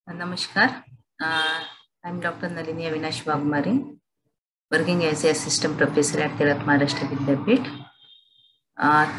Namaskar. I'm Dr. Nalini Avinash Bagmari, working as a assistant professor at Tirat Maharashtra Vidyapith.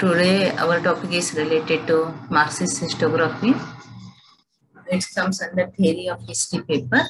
Today, our topic is related to Marxist historiography. It comes under theory of history paper.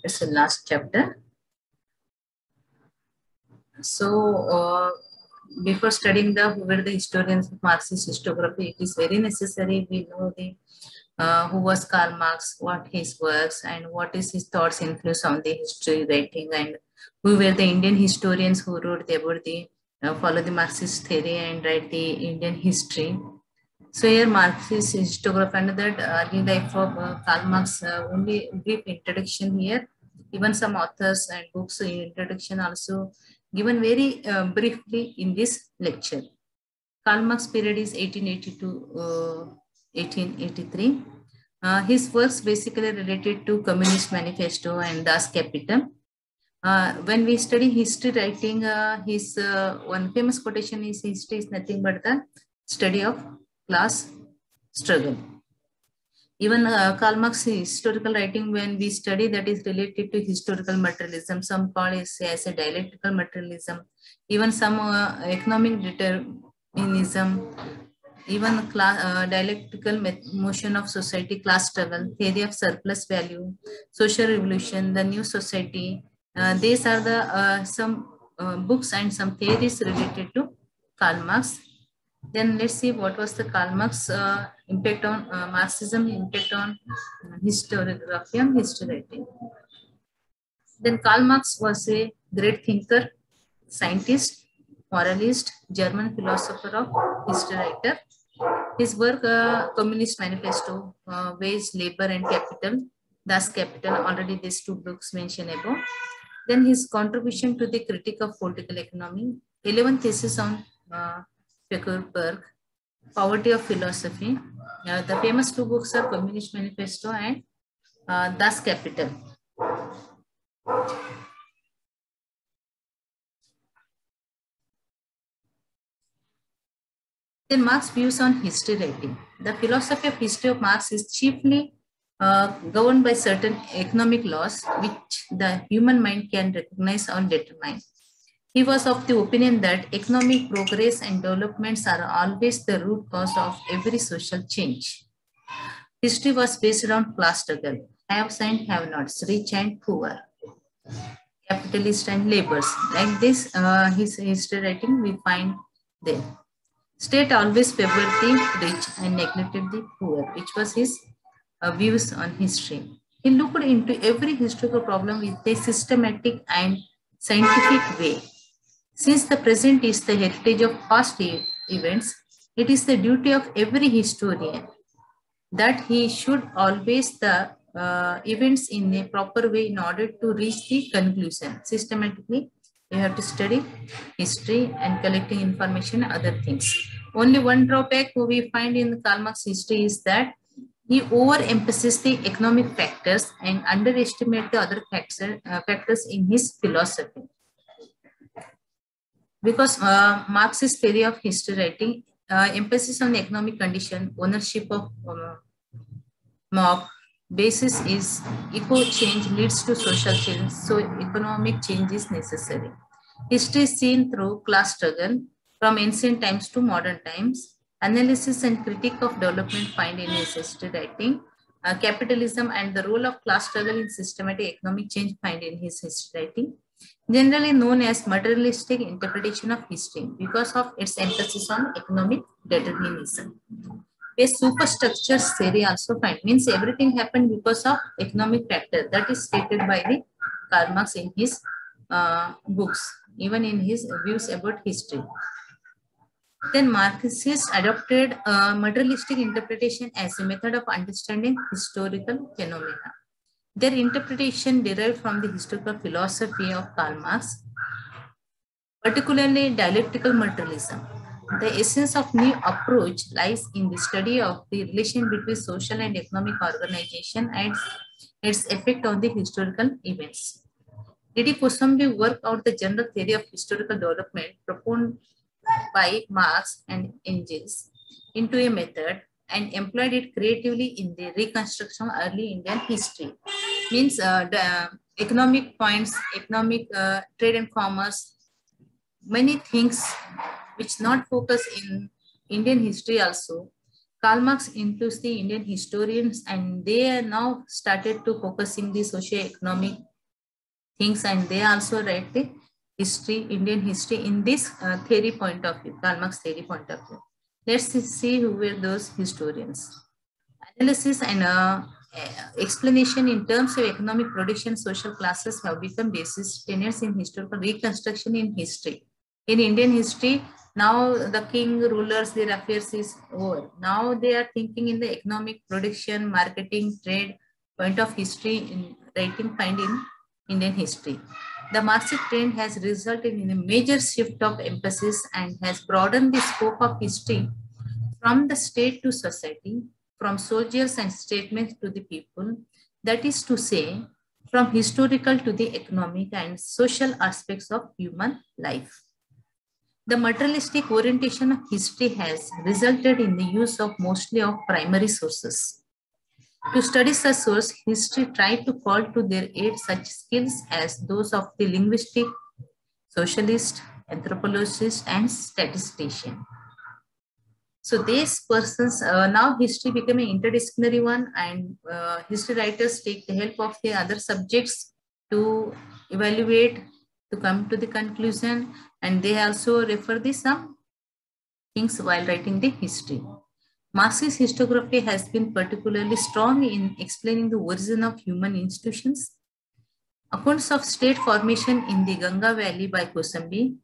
It's the last chapter. Before studying who were the historians of Marxist historiography, it is very necessary we know who was Karl Marx, what his works, and what is his thoughts influence on the history writing, and who were the Indian historians who wrote about the follow the Marxist theory and write the Indian history. So here Marxist historiography under that early life of Karl Marx, only brief introduction here. Even some authors and books introduction also given very briefly in this lecture. Karl Marx period is 1882 1883. His works basically related to Communist Manifesto and Das Kapital. When we study history writing, his one famous quotation is history is nothing but the study of class struggle. Even Karl Marx historical writing, when we study, that is related to historical materialism. Some call it as a dialectical materialism. Even some economic determinism. Even dialectical motion of society, class struggle, theory of surplus value, social revolution, the new society. These are the some books and some theories related to Karl Marx. Then let's see what was the Karl Marx impact on Marxism, impact on historiography and history writing. Then Karl Marx was a great thinker, scientist, moralist, German philosopher of history writer. His work, Communist Manifesto, Wage, Labor and Capital, Das Kapital, already these two books mentioned above. Then his contribution to the critique of political economy, 11 theses on Feuerbach, Poverty of Philosophy. The famous two books are Communist Manifesto and Das Kapital. Then Marx's views on history writing. The philosophy of history of Marx is chiefly governed by certain economic laws which the human mind can recognize or determine. He was of the opinion that economic progress and developments are always the root cause of every social change. History was based on class struggle, haves and have-nots, rich and poor, capitalist and laborers. Like this, his history writing we find there. State always favored the rich and neglected the poor, which was his views on history. He looked into every historical problem with a systematic and scientific way. Since the present is the heritage of past events, it is the duty of every historian that he should always the events in a proper way in order to reach the conclusion. Systematically, you have to study history and collecting information and other things. Only one drawback we find in Karl Marx history is that he overemphasizes the economic factors and underestimate the other factors in his philosophy. Because Marx's theory of history writing emphasis on the economic condition, ownership of mob, basis is eco change leads to social change, so economic change is necessary. History is seen through class struggle from ancient times to modern times. Analysis and critique of development find in his history writing. Capitalism and the role of class struggle in systematic economic change find in his history writing. Generally known as materialistic interpretation of history because of its emphasis on economic determinism. A superstructure theory also find means everything happened because of economic factor that is stated by the Karl Marx in his books, even in his views about history. Then Marxists adopted materialistic interpretation as a method of understanding historical phenomena. Their interpretation derived from the historical philosophy of Karl Marx, particularly dialectical materialism. The essence of new approach lies in the study of the relation between social and economic organization and its effect on the historical events. D.D. Kosambi worked out the general theory of historical development proposed by Marx and Engels into a method and employed it creatively in the reconstruction of early Indian history. Means the economic points, economic trade and commerce, many things which not focus in Indian history also. Karl Marx influenced the Indian historians, and they are now started to focusing the socio-economic things, and they also write the history, Indian history in this theory point of view, Karl Marx theory point of view. Let's see who were those historians. Analysis and explanation in terms of economic production, social classes have become basis tenets in historical reconstruction in history. In Indian history, now the king, rulers, their affairs is over. Now they are thinking in the economic production, marketing, trade point of history in writing find in Indian history. The Marxist trend has resulted in a major shift of emphasis and has broadened the scope of history from the state to society, from soldiers and statesmen to the people, that is to say, from historical to the economic and social aspects of human life. The materialistic orientation of history has resulted in the use of mostly of primary sources. To study such source, history tried to call to their aid such skills as those of the linguistic, socialist, anthropologist, and statistician. So these persons, now history became an interdisciplinary one, and history writers take the help of the other subjects to evaluate, to come to the conclusion, and they also refer the some things while writing the history. Marxist historiography has been particularly strong in explaining the origin of human institutions. Accounts of state formation in the Ganga Valley by Kosambi,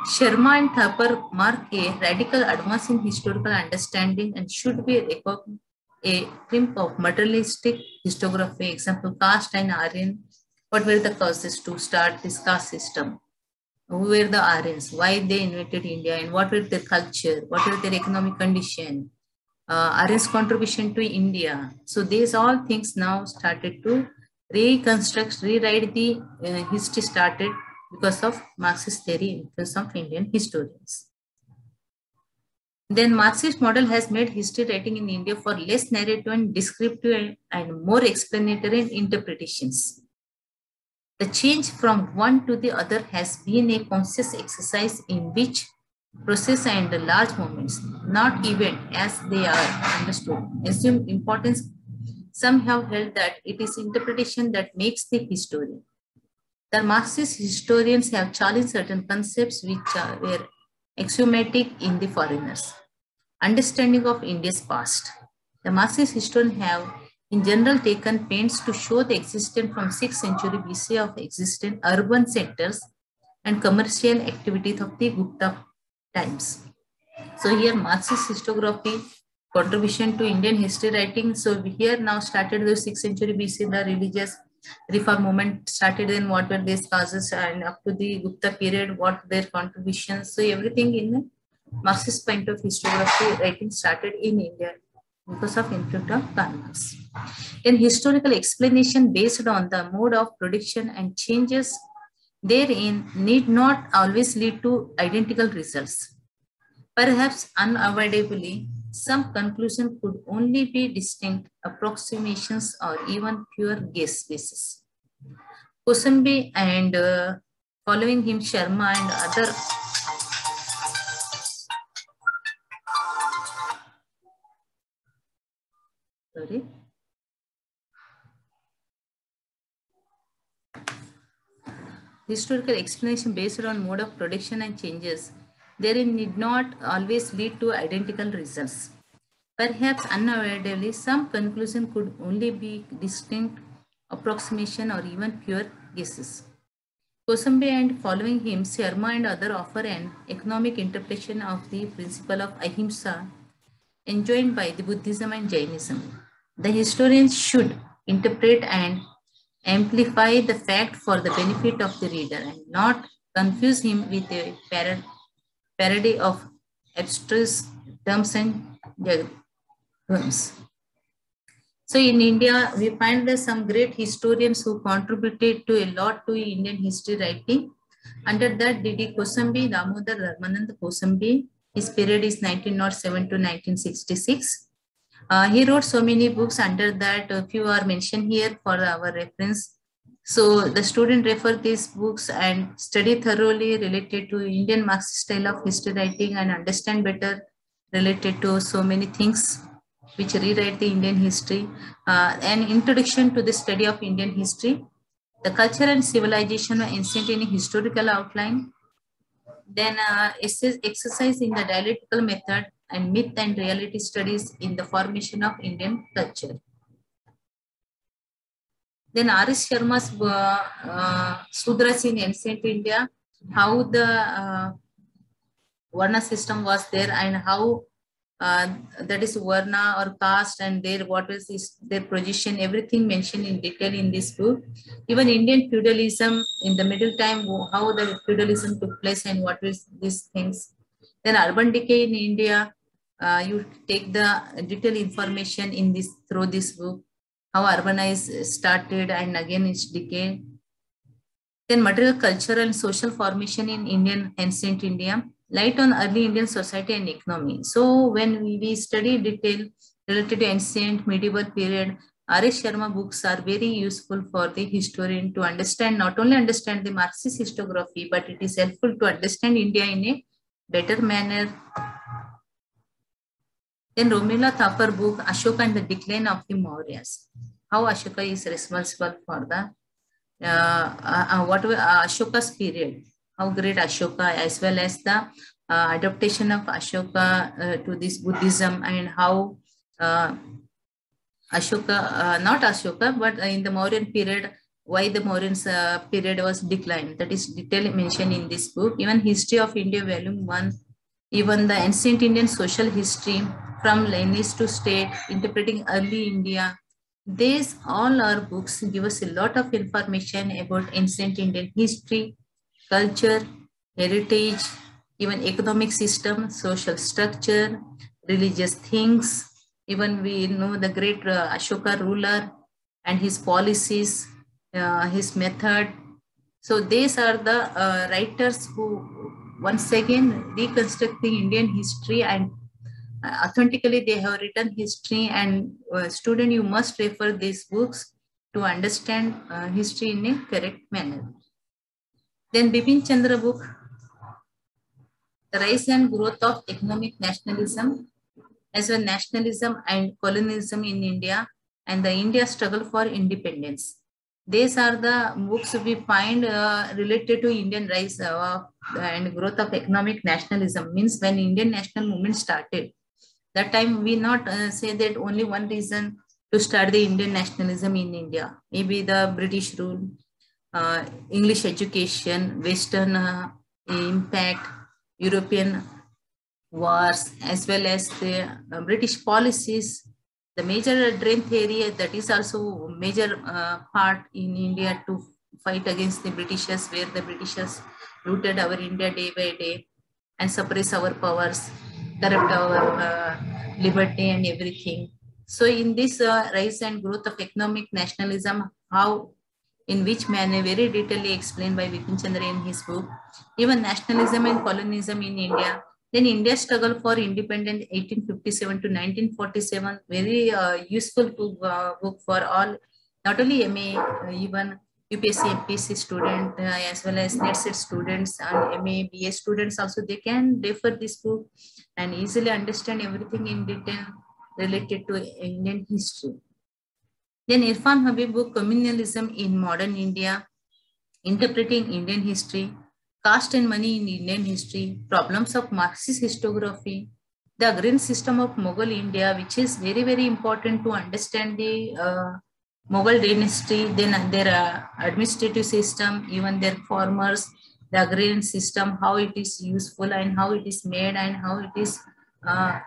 Sharma and Thapar mark a radical advance in historical understanding and should be a triumph of materialistic historiography. Example, caste and Aryan. What were the causes to start this caste system? Who were the Aryans? Why they invaded India? And what were their culture? What were their economic condition? Aryans' contribution to India. So these all things now started to reconstruct, rewrite the history started because of Marxist theory influence of Indian historians. Then Marxist model has made history writing in India for less narrative and descriptive and more explanatory interpretations. The change from one to the other has been a conscious exercise in which process and large moments, not event as they are understood, assume importance. Some have held that it is interpretation that makes the historian. The Marxist historians have challenged certain concepts which were axiomatic in the foreigners. Understanding of India's past. The Marxist historians have in general taken pains to show the existence from 6th century BC of existing urban centers and commercial activities of the Gupta times. So here Marxist historiography contribution to Indian history writing. So here now started the 6th century BC, the religious reform movement started, in what were these causes, and up to the Gupta period, what their contributions. So everything in the Marxist point of historiography writing started in India because of influence of Karl Marx. In historical explanation based on the mode of production and changes therein need not always lead to identical results. Perhaps unavoidably, some conclusion could only be distinct approximations or even pure guess basis. Kosambi and following him Sharma and other historical explanation based on mode of production and changes therein need not always lead to identical results. Perhaps unavoidably, some conclusion could only be distinct approximation or even pure guesses. Kosambi and following him, Sharma and others offer an economic interpretation of the principle of ahimsa enjoined by the Buddhism and Jainism. The historians should interpret and amplify the fact for the benefit of the reader and not confuse him with a parody of abstruse terms and diagrams. So in India, we find there some great historians who contributed to a lot to Indian history writing. Under that, D.D. Kosambi, Damodar Dharmanand Kosambi, his period is 1907 to 1966. He wrote so many books. Under that, a few are mentioned here for our reference. So the student refer these books and study thoroughly related to Indian Marxist style of history writing and understand better related to so many things which rewrite the Indian history. An introduction to the study of Indian history, the culture and civilization of ancient in historical outline. Then exercise in the dialectical method and myth and reality studies in the formation of Indian culture. Then R.S. Sharma's Sudras in ancient India, how the Varna system was there and how that is Varna or caste and their what is their position, everything mentioned in detail in this book. Even Indian feudalism in the middle time, how the feudalism took place and what is these things. Then urban decay in India, you take the detailed information in this through this book, how urbanized started and again its decay. Then material cultural and social formation in Indian ancient India, light on early Indian society and economy. So when we study detail related to ancient medieval period, R.S. Sharma books are very useful for the historian to understand, not only understand the Marxist historiography, but it is helpful to understand India in a better manner. Then Romila Thapar book, Ashoka and the Decline of the Mauryas. How Ashoka is responsible for the Ashoka's period, how great Ashoka as well as the adaptation of Ashoka to this Buddhism and how Ashoka, not Ashoka, but in the Mauryan period, why the Mauryan period was declined. That is detailed mentioned in this book. Even History of India, Volume 1, even the ancient Indian social history from lineage to state, interpreting early India. These all our books give us a lot of information about ancient Indian history, culture, heritage, even economic system, social structure, religious things. Even we know the great Ashoka ruler and his policies, his method. So these are the writers who once again reconstruct the Indian history and authentically they have written history, and student you must refer these books to understand history in a correct manner. Then Bipin Chandra book, The Rise and Growth of Economic Nationalism, as well nationalism and colonialism in India and the India struggle for independence. These are the books we find related to Indian rise and growth of economic nationalism, means when Indian national movement started. That time we not say that only one reason to start the Indian nationalism in India. Maybe the British rule, English education, Western impact, European wars, as well as the British policies. The major drain theory, that is also major part in India to fight against the Britishers, where the Britishers looted our India day by day and suppress our powers, corrupt our liberty and everything. So in this rise and growth of economic nationalism, how, in which manner, very detailedly explained by Bipin Chandra in his book, even nationalism and colonialism in India. Then India struggle for independence 1857 to 1947, very useful book for all, not only MA, even UPSC, MPSC student, as well as NET students and MA, BA students also, they can refer this book and easily understand everything in detail related to Indian history. Then Irfan Habib book, Communalism in Modern India, Interpreting Indian History, Caste and Money in Indian History, Problems of Marxist Historiography, the Agrarian System of Mughal India, which is very, very important to understand the Mughal dynasty, then their administrative system, even their farmers, the agrarian system, how it is useful and how it is made and how it is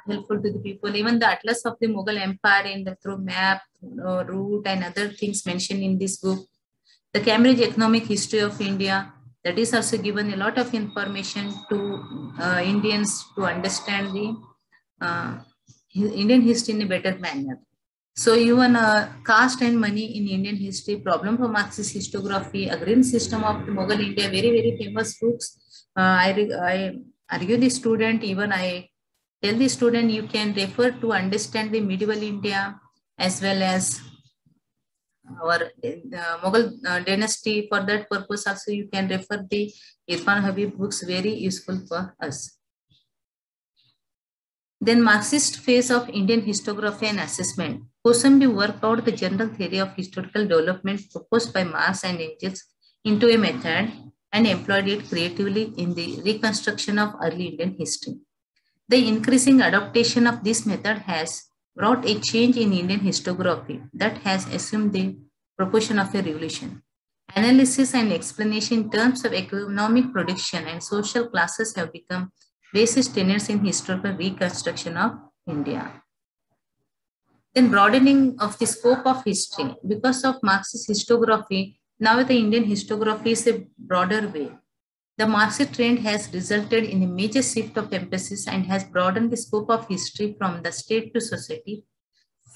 helpful to the people. Even the Atlas of the Mughal Empire in the through map, route and other things mentioned in this book. The Cambridge Economic History of India, that is also given a lot of information to Indians to understand the Indian history in a better manner. So even caste and money in Indian history, problem for Marxist historiography, agrarian system of the Mughal India, very, very famous books. I argue the student, even I tell the student you can refer to understand the medieval India as well as our Mughal dynasty. For that purpose also you can refer the Irfan Habib books, very useful for us. Then Marxist phase of Indian historiography and assessment. Kosambi worked out the general theory of historical development proposed by Marx and Engels into a method and employed it creatively in the reconstruction of early Indian history. The increasing adaptation of this method has brought a change in Indian historiography that has assumed the proportion of a revolution. Analysis and explanation in terms of economic production and social classes have become basic tenets in historical reconstruction of India. Then broadening of the scope of history. Because of Marxist historiography, now the Indian historiography is a broader way. The Marxist trend has resulted in a major shift of emphasis and has broadened the scope of history from the state to society,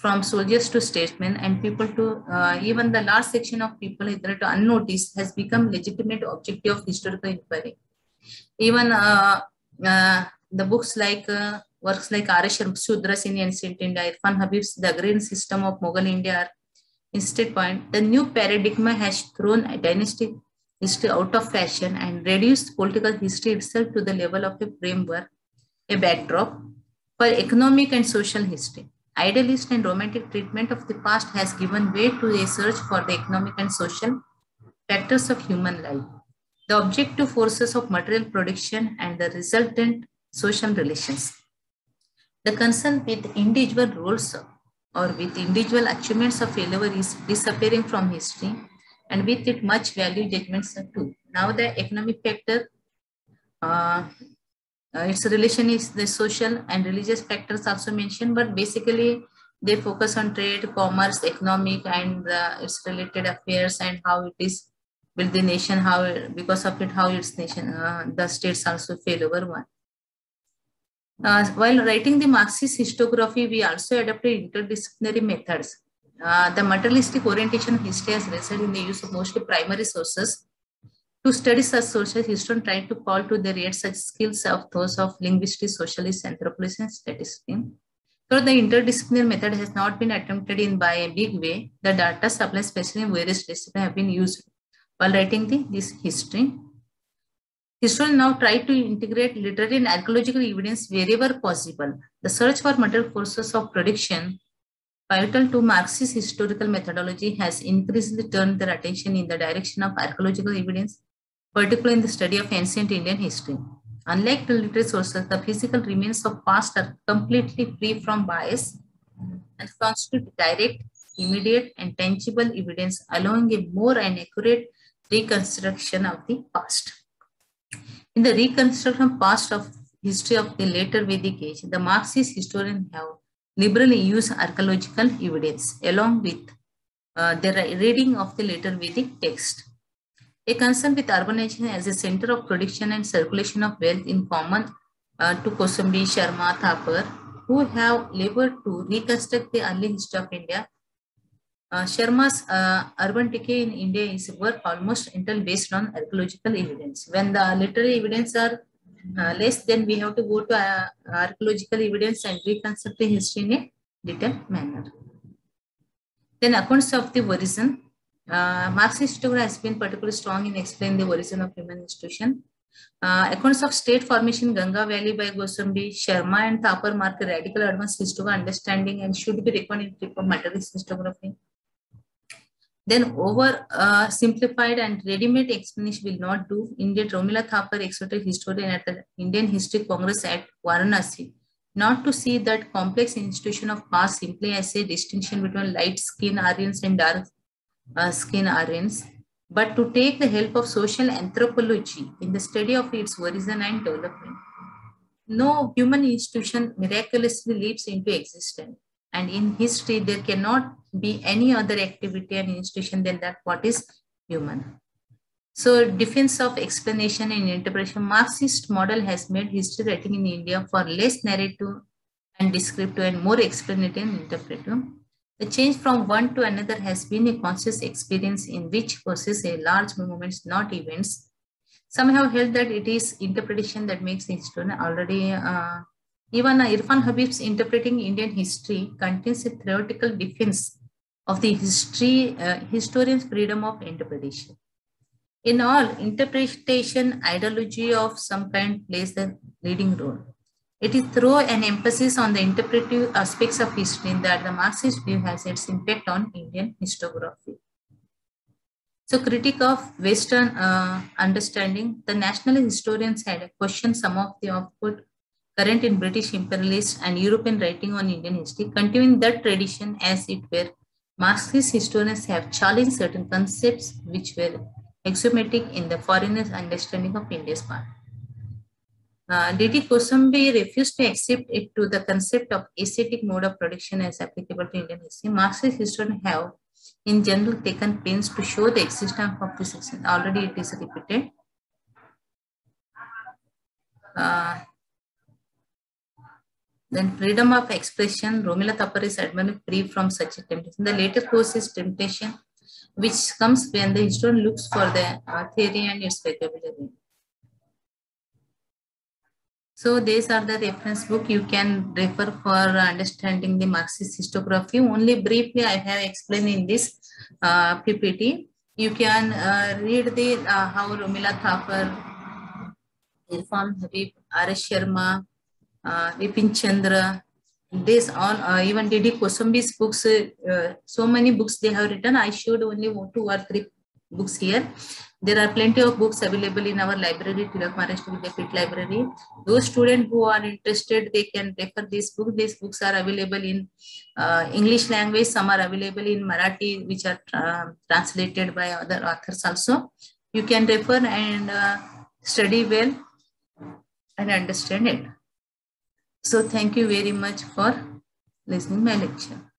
from soldiers to statesmen and people to even the large section of people hitherto unnoticed has become legitimate objective of historical inquiry. Even the books like works like R. Shudras in Ancient India, Irfan Habib's The Agrarian System of Mughal India are instead point. The new paradigm has thrown a dynastic history out of fashion and reduced political history itself to the level of a framework, a backdrop for economic and social history. Idealist and romantic treatment of the past has given way to a search for the economic and social factors of human life, the objective forces of material production and the resultant social relations. The concern with individual roles or with individual achievements of failure is disappearing from history, and with it much value judgments too. Now the economic factor, its relation is the social and religious factors also mentioned, but basically they focus on trade, commerce, economic and its related affairs and how it is built the nation, how because of it, how its nation, the states also fail over one. While writing the Marxist historiography, we also adopted interdisciplinary methods. The materialistic orientation of history has resulted in the use of mostly primary sources. To study such sources, historians try to call to their aid such skills of those of linguistics, socialists, anthropologists, and statisticians. So the interdisciplinary method has not been attempted in by a big way. The data supply, especially in various disciplines, have been used while writing this history. Historians now try to integrate literary and archaeological evidence wherever possible. The search for material forces of production, pivotal to Marxist historical methodology, has increasingly turned their attention in the direction of archaeological evidence, particularly in the study of ancient Indian history. Unlike the literary sources, the physical remains of past are completely free from bias and constitute direct, immediate, and tangible evidence, allowing a more and accurate reconstruction of the past. In the reconstruction past of history of the later Vedic age, the Marxist historians have liberally used archaeological evidence along with their reading of the later Vedic text. A concern with urbanization as a center of production and circulation of wealth in common to Kosambi, Sharma, Thapar, who have labored to reconstruct the early history of India. Sharma's urban decay in India is work almost entirely based on archaeological evidence. When the literary evidence are less, then we have to go to archaeological evidence and reconstruct the history in a detailed manner. Then accounts of the origin. Marxist historiography has been particularly strong in explaining the origin of human institution. Accounts of state formation Ganga Valley by Kosambi, Sharma and Thapar mark a radical advanced historical understanding and should be reckoned in materialist historiography. Then over simplified and ready-made explanation will not do. Indeed, Romila Thapar exhorted historian at the Indian History Congress at Varanasi not to see that complex institution of past simply as a distinction between light-skinned Aryans and dark-skinned Aryans, but to take the help of social anthropology in the study of its origin and development. No human institution miraculously leaps into existence, and in history there cannot be any other activity and institution than that what is human. So defense of explanation and interpretation, Marxist model has made history writing in India for less narrative and descriptive and more explanatory and interpretive. The change from one to another has been a conscious experience in which process a large movements, not events. Some have held that it is interpretation that makes the historian already Even Irfan Habib's Interpreting Indian History contains a theoretical defense of the historian's freedom of interpretation. In all, interpretation ideology of some kind plays the leading role. It is through an emphasis on the interpretive aspects of history that the Marxist view has its impact on Indian historiography. So, critique of Western understanding, the national historians had questioned some of the output current in British imperialist and European writing on Indian history, continuing that tradition as it were. Marxist historians have challenged certain concepts which were axiomatic in the foreigners' understanding of India's past. D.T. Kosambi refused to accept it to the concept of ascetic mode of production as applicable to Indian history. Marxist historians have, in general, taken pains to show the existence of this system. Already it is repeated. Then freedom of expression, Romila Thapar is admitted free from such a temptation. The later course is temptation, which comes when the historian looks for the theory and its vocabulary. So these are the reference book you can refer for understanding the Marxist historiography. Only briefly I have explained in this PPT. You can read the how Romila Thapar, Irfan Habib, R.S. Sharma, Vipin Chandra, this all, even D.D. Kosambi's books, so many books they have written. I showed only 2 or 3 books here. There are plenty of books available in our library, Tilak Maharashtra Vidyapith Library. Those students who are interested, they can refer this book. These books are available in English language. Some are available in Marathi, which are translated by other authors also. You can refer and study well and understand it. So thank you very much for listening my lecture.